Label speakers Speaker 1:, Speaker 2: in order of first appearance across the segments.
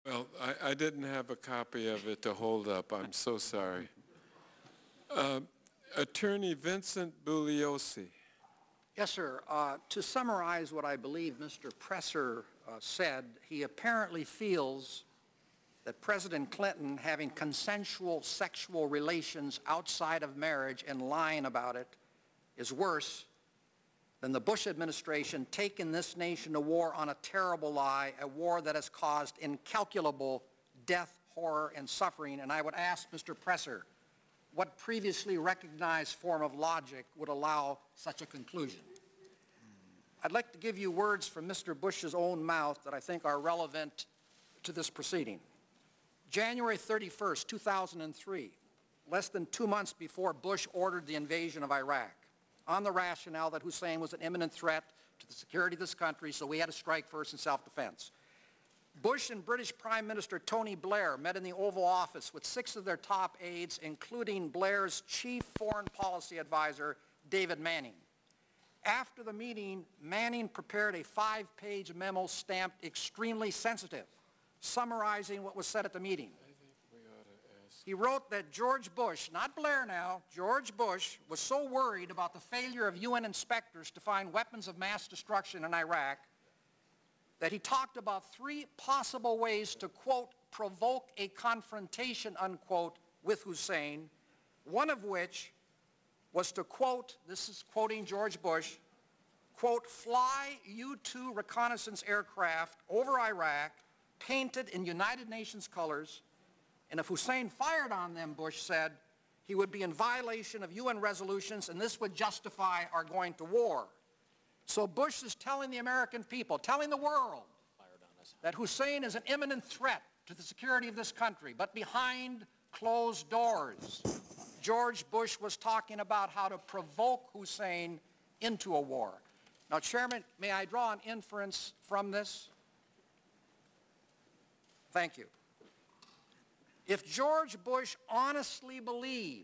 Speaker 1: Well, I didn't have a copy of it to hold up. I'm so sorry. Attorney Vincent Bugliosi.
Speaker 2: Yes, sir. To summarize what I believe Mr. Presser said, he apparently feels that President Clinton having consensual sexual relations outside of marriage and lying about it is worse than the Bush administration taking this nation to war on a terrible lie, a war that has caused incalculable death, horror, and suffering. And I would ask Mr. Presser, what previously recognized form of logic would allow such a conclusion? I'd like to give you words from Mr. Bush's own mouth that I think are relevant to this proceeding. January 31st, 2003, less than 2 months before Bush ordered the invasion of Iraq, on the rationale that Hussein was an imminent threat to the security of this country, so we had to strike first in self-defense. Bush and British Prime Minister Tony Blair met in the Oval Office with 6 of their top aides, including Blair's chief foreign policy advisor, David Manning. After the meeting, Manning prepared a 5-page memo stamped extremely sensitive, summarizing what was said at the meeting. He wrote that George Bush, not Blair now, George Bush was so worried about the failure of UN inspectors to find weapons of mass destruction in Iraq that he talked about 3 possible ways to, quote, provoke a confrontation, unquote, with Hussein, one of which was to, quote, this is quoting George Bush, quote, fly U-2 reconnaissance aircraft over Iraq, painted in United Nations colors, and if Hussein fired on them, Bush said, he would be in violation of UN resolutions, and this would justify our going to war. So Bush is telling the American people, telling the world, that Hussein is an imminent threat to the security of this country, but behind closed doors, George Bush was talking about how to provoke Hussein into a war. Now, Chairman, may I draw an inference from this? Thank you. If George Bush honestly believed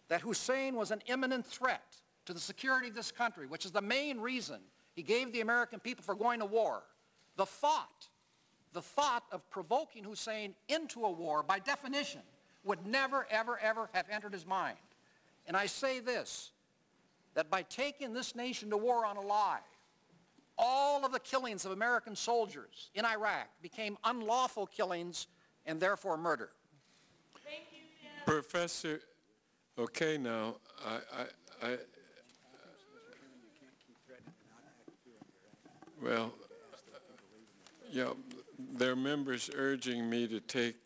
Speaker 2: that Hussein was an imminent threat to the security of this country, which is the main reason he gave the American people for going to war, the thought of provoking Hussein into a war, by definition, would never, ever, ever have entered his mind. And I say this, that by taking this nation to war on a lie, all of the killings of American soldiers in Iraq became unlawful killings and therefore murder.
Speaker 3: Thank you, Jim.
Speaker 1: Professor, okay, now, well, yeah, there are members urging me to take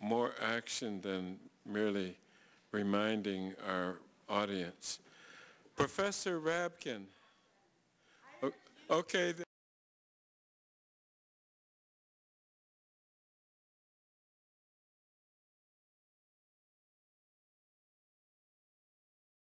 Speaker 1: more action than merely reminding our audience. Professor Rabkin, okay.